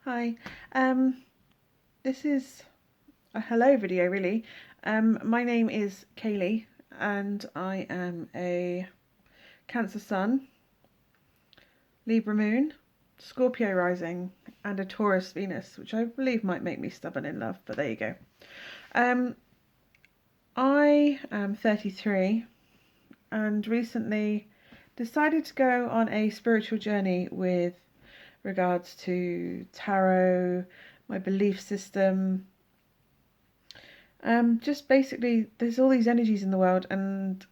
Hi. Um, this is a hello video, really. My name is Kayleigh, and I am a Cancer Sun, Libra Moon, Scorpio Rising, and a Taurus Venus, which I believe might make me stubborn in love, but there you go. Um, I am 33 and recently decided to go on a spiritual journey with regards to tarot, my belief system. Just basically, there's all these energies in the world, and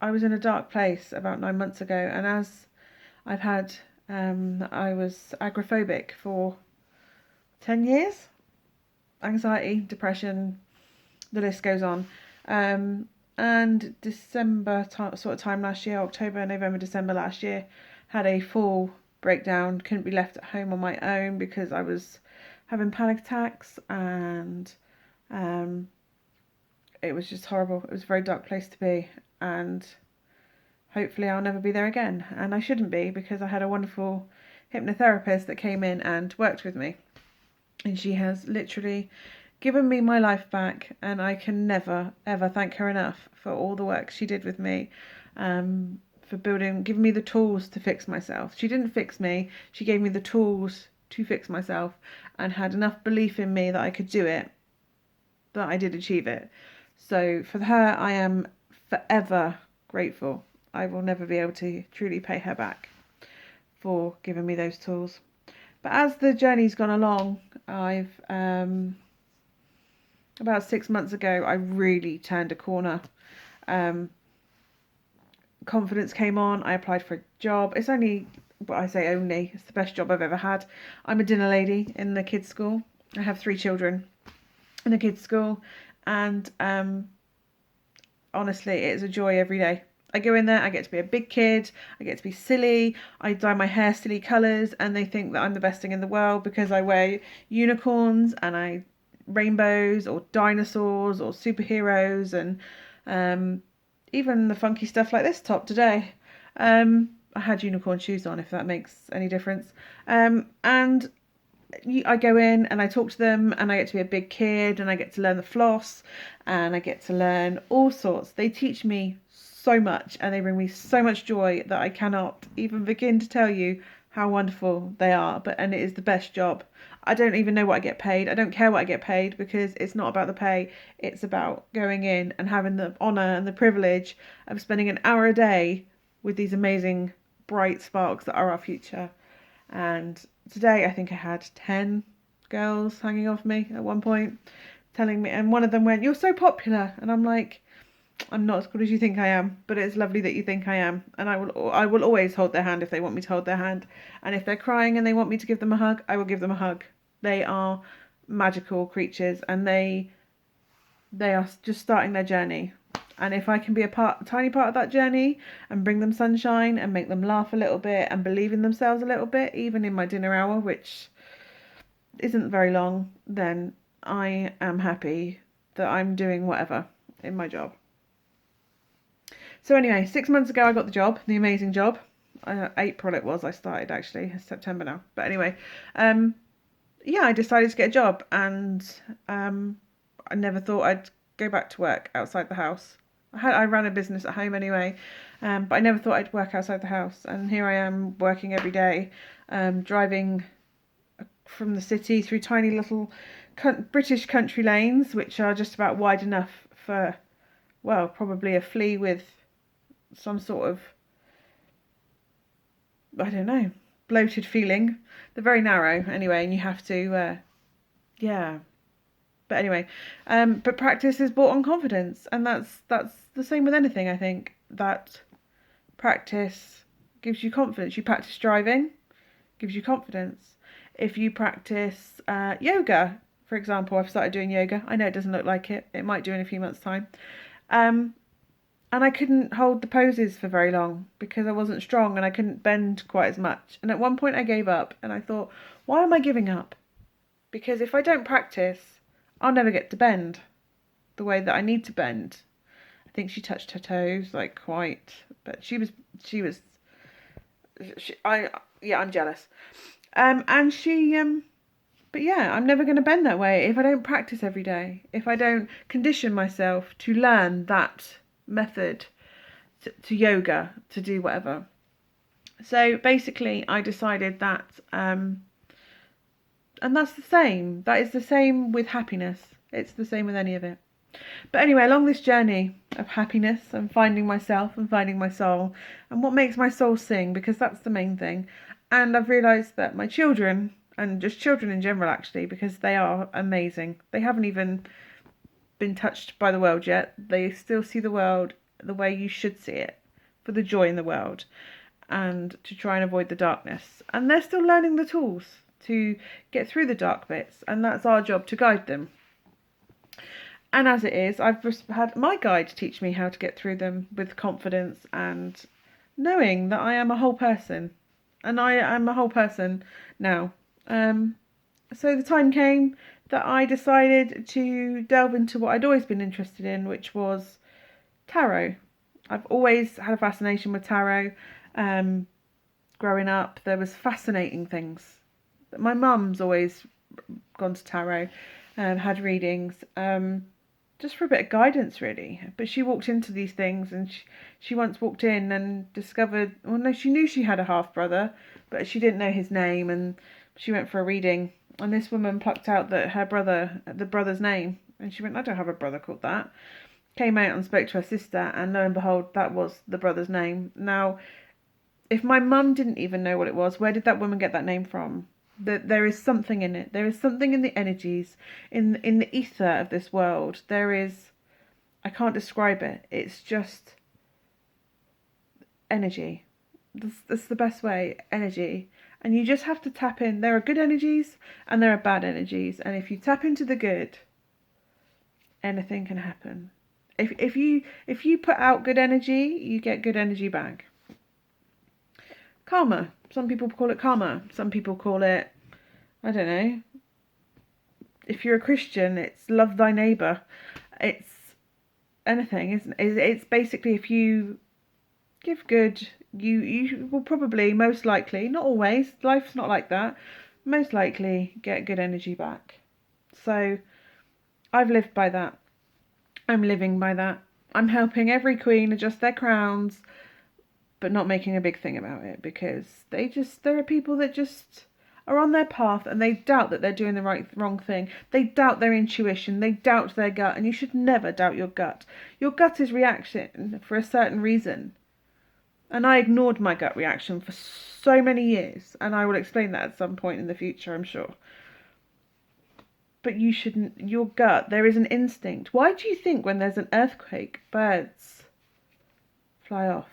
I was in a dark place about 9 months ago. And as I've had, I was agoraphobic for 10 years, anxiety, depression, the list goes on. And December sort of time last year, October, November, December last year, had a full breakdown. Couldn't be left at home on my own because I was having panic attacks, and um, it was just horrible. It was a very dark place to be, and hopefully I'll never be there again. And I shouldn't be, because I had a wonderful hypnotherapist that came in and worked with me, and she has literally given me my life back, and I can never ever thank her enough for all the work she did with me, for giving me the tools to fix myself. She didn't fix me, she gave me the tools to fix myself, and had enough belief in me that I could do it, that I did achieve it. So for her, I am forever grateful. I will never be able to truly pay her back for giving me those tools. But as the journey's gone along, I've about 6 months ago, I really turned a corner. Um, Confidence came on. I applied for a job. It's only, what I say only, it's the best job I've ever had. I'm a dinner lady in the kids' school. I have 3 children in the kids' school, and honestly, it is a joy every day. I go in there, I get to be a big kid, I get to be silly, I dye my hair silly colours, and they think that I'm the best thing in the world because I wear unicorns and I rainbows or dinosaurs or superheroes, and um, even the funky stuff like this top today. I had unicorn shoes on, if that makes any difference. And I go in and I talk to them, and I get to be a big kid, and I get to learn the floss, and I get to learn all sorts. They teach me so much, and they bring me so much joy that I cannot even begin to tell you how wonderful they are. And it is the best job. I don't even know what I get paid. I don't care what I get paid, because it's not about the pay. It's about going in and having the honour and the privilege of spending an hour a day with these amazing bright sparks that are our future. And today I think I had 10 girls hanging off me at one point, telling me, and one of them went, "You're so popular." And I'm like, "I'm not as good as you think I am, but it's lovely that you think I am." And I will always hold their hand if they want me to hold their hand. And if they're crying and they want me to give them a hug, I will give them a hug. They are magical creatures, and they are just starting their journey. And if I can be a tiny part of that journey, and bring them sunshine and make them laugh a little bit and believe in themselves a little bit, even in my dinner hour, which isn't very long, then I am happy that I'm doing whatever in my job. So anyway, 6 months ago I got the job, the amazing job. April it was I started, actually. It's September now. But anyway, yeah, I decided to get a job, and I never thought I'd go back to work outside the house. I ran a business at home anyway, but I never thought I'd work outside the house. And here I am working every day, driving from the city through tiny little British country lanes, which are just about wide enough for, well, probably a flea with some sort of, I don't know, bloated feeling. They're very narrow anyway, and you have to, yeah. But anyway, but practice is brought on confidence, and that's the same with anything. I think that practice gives you confidence. You practice driving, gives you confidence. If you practice yoga, for example, I've started doing yoga. I know it doesn't look like it. It might do in a few months' time. And I couldn't hold the poses for very long because I wasn't strong, and I couldn't bend quite as much. And at one point I gave up, and I thought, why am I giving up? Because if I don't practice, I'll never get to bend the way that I need to bend. I think she touched her toes like quite, but she was, yeah, I'm jealous. And she but yeah, I'm never going to bend that way if I don't practice every day, if I don't condition myself to learn that method, to yoga, to do whatever. So basically, I decided that, and that's the same. That is the same with happiness. It's the same with any of it. But anyway, along this journey of happiness and finding myself and finding my soul and what makes my soul sing, because that's the main thing. And I've realised that my children, and just children in general actually, because they are amazing. They haven't even been touched by the world yet. They still see the world the way you should see it, for the joy in the world and to try and avoid the darkness. And they're still learning the tools to get through the dark bits, and that's our job to guide them. And as it is, I've had my guide teach me how to get through them with confidence and knowing that I am a whole person. And I am a whole person now. So the time came that I decided to delve into what I'd always been interested in, which was tarot. I've always had a fascination with tarot. Growing up, there was fascinating things. My mum's always gone to tarot and had readings, just for a bit of guidance, really. But she walked into these things, and she once walked in and discovered, well, no, she knew she had a half brother, but she didn't know his name, and she went for a reading, and this woman plucked out the brother's name, and she went, I don't have a brother called that. Came out and spoke to her sister, and lo and behold, that was the brother's name. Now, if my mum didn't even know what it was, where did that woman get that name from? That there is something in it. There is something in the energies, in the ether of this world. There is, I can't describe it. It's just energy. That's the best way, energy. And you just have to tap in. There are good energies and there are bad energies. And if you tap into the good, anything can happen. If you put out good energy, you get good energy back. Karma. Some people call it karma. Some people call it, I don't know. If you're a Christian, it's love thy neighbour. It's anything, isn't it? It's basically, if you give good, you will probably, most likely, not always, life's not like that, most likely get good energy back. So I've lived by that. I'm living by that. I'm helping every queen adjust their crowns, but not making a big thing about it, because there are people that just are on their path and they doubt that they're doing the wrong thing. They doubt their intuition, they doubt their gut, and you should never doubt your gut. Your gut is reaction for a certain reason. And I ignored my gut reaction for so many years, and I will explain that at some point in the future, I'm sure. But you shouldn't, your gut, there is an instinct. Why do you think when there's an earthquake, birds fly off?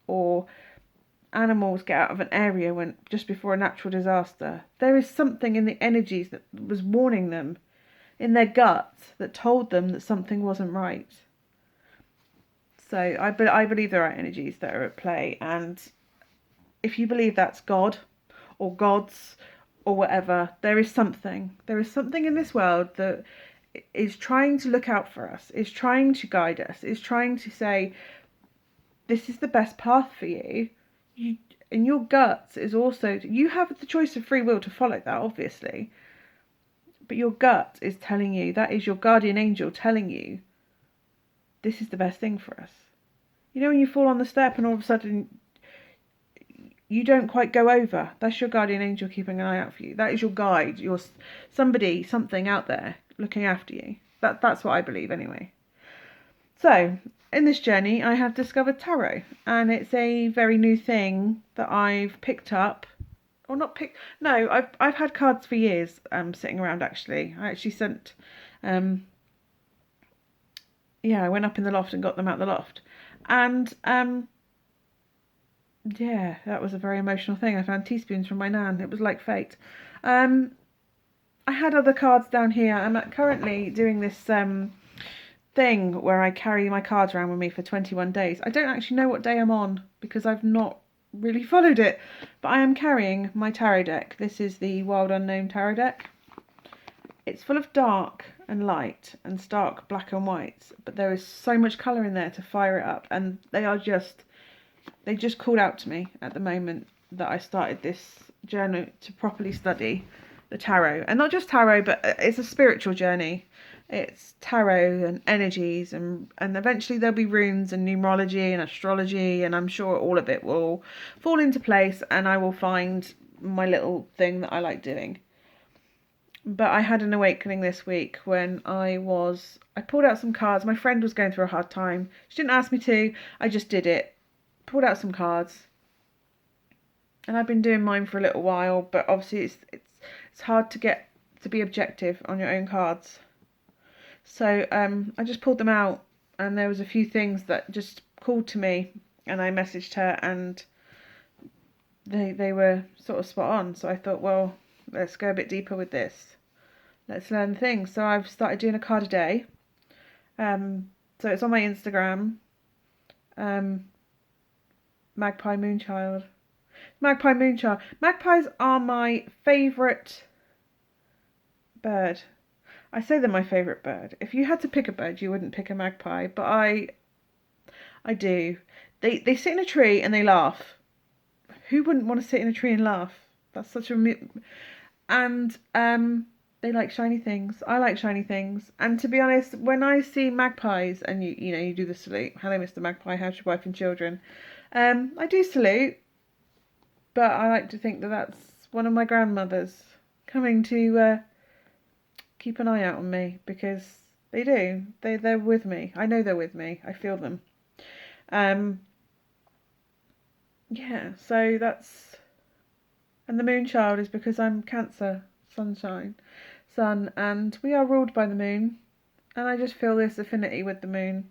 Or animals get out of an area when just before a natural disaster? There is something in the energies that was warning them, in their guts, that told them that something wasn't right. So I believe there are energies that are at play, and if you believe that's God or gods or whatever, there is something in this world that is trying to look out for us, is trying to guide us, is trying to say, this is the best path for you. And your guts is also, you have the choice of free will to follow that, obviously, but your gut is telling you, that is your guardian angel telling you, this is the best thing for us. You know when you fall on the step and all of a sudden you don't quite go over? That's your guardian angel keeping an eye out for you. That is your guide. You're somebody, something out there looking after you. That's what I believe anyway. So, in this journey, I have discovered tarot, and it's a very new thing that I've picked up. Or not picked, no, I've had cards for years sitting around actually. I actually sent, I went up in the loft and got them out the loft. And that was a very emotional thing. I found teaspoons from my nan. It was like fate. I had other cards down here. I'm currently doing this thing where I carry my cards around with me for 21 days. I don't actually know what day I'm on because I've not really followed it, but I am carrying my tarot deck. This is the Wild Unknown tarot deck. It's full of dark and light and stark black and whites, but there is so much colour in there to fire it up, and they just called out to me at the moment that I started this journey to properly study the tarot, and not just tarot, but it's a spiritual journey. It's tarot and energies, and eventually there'll be runes and numerology and astrology, and I'm sure all of it will fall into place, and I will find my little thing that I like doing. But I had an awakening this week when I pulled out some cards. My friend was going through a hard time. She didn't ask me to. I just did it. Pulled out some cards. And I've been doing mine for a little while, but obviously it's hard to get to be objective on your own cards. So I just pulled them out, and there was a few things that just called to me, and I messaged her, and they were sort of spot on. So I thought, well, let's go a bit deeper with this. Let's learn things. So I've started doing a card a day. So it's on my Instagram. Magpie Moonchild. Magpie Moonchild. Magpies are my favourite bird. I say they're my favourite bird. If you had to pick a bird, you wouldn't pick a magpie, but I do. They sit in a tree and they laugh. Who wouldn't want to sit in a tree and laugh? That's such a... And they like shiny things. I like shiny things. And to be honest, when I see magpies, and you do the salute, hello Mr. Magpie, how's your wife and children? I do salute, but I like to think that that's one of my grandmothers coming to keep an eye out on me, because they do. They're with me. I know they're with me. I feel them. Yeah, so that's... And the Moonchild is because I'm Cancer, sun, and we are ruled by the moon, and I just feel this affinity with the moon.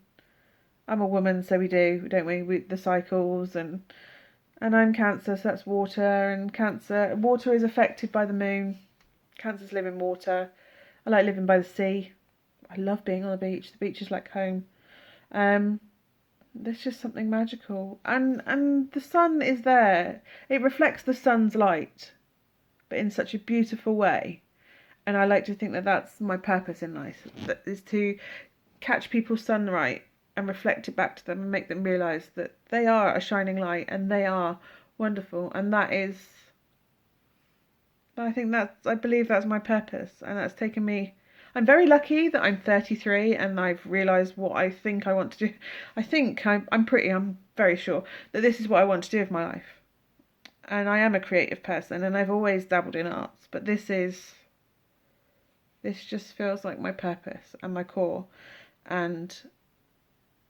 I'm a woman, so we do, don't we? The cycles, and I'm Cancer, so that's water, and water is affected by the moon. Cancers live in water. I like living by the sea. I love being on the beach. The beach is like home. There's just something magical, and the sun is there. It reflects the sun's light, but in such a beautiful way. And I like to think that that's my purpose in life, that is to catch people's sunlight and reflect it back to them and make them realise that they are a shining light and they are wonderful. And I believe that's my purpose, and that's taken me... I'm very lucky that I'm 33 and I've realised what I think I want to do. I'm very sure that this is what I want to do with my life. And I am a creative person, and I've always dabbled in arts, but this just feels like my purpose and my core. And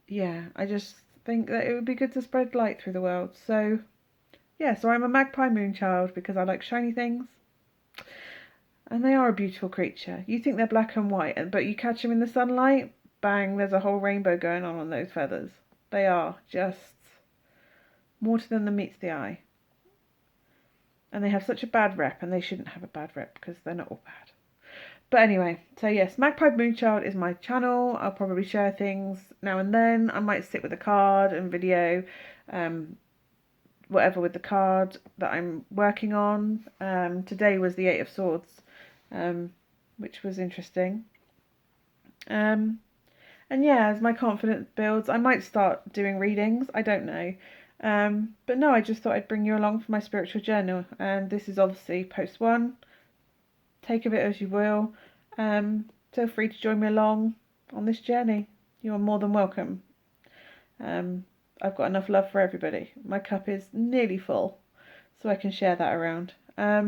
yeah, I just think that it would be good to spread light through the world. So yeah, so I'm a Magpie Moonchild because I like shiny things. And they are a beautiful creature. You think they're black and white, but you catch them in the sunlight, bang, there's a whole rainbow going on those feathers. They are just more to them than meets the eye. And they have such a bad rep, and they shouldn't have a bad rep because they're not all bad. But anyway, so yes, Magpie Moonchild is my channel. I'll probably share things now and then. I might sit with a card and video, whatever with the card that I'm working on. Today was the Eight of Swords. Which was interesting. And yeah, as my confidence builds, I might start doing readings. I don't know. But no, I just thought I'd bring you along for my spiritual journal. And this is obviously post 1. Take of it as you will. Feel free to join me along on this journey. You are more than welcome. I've got enough love for everybody. My cup is nearly full, so I can share that around. But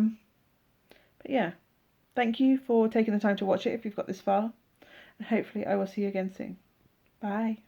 yeah. Thank you for taking the time to watch it if you've got this far, and hopefully I will see you again soon. Bye.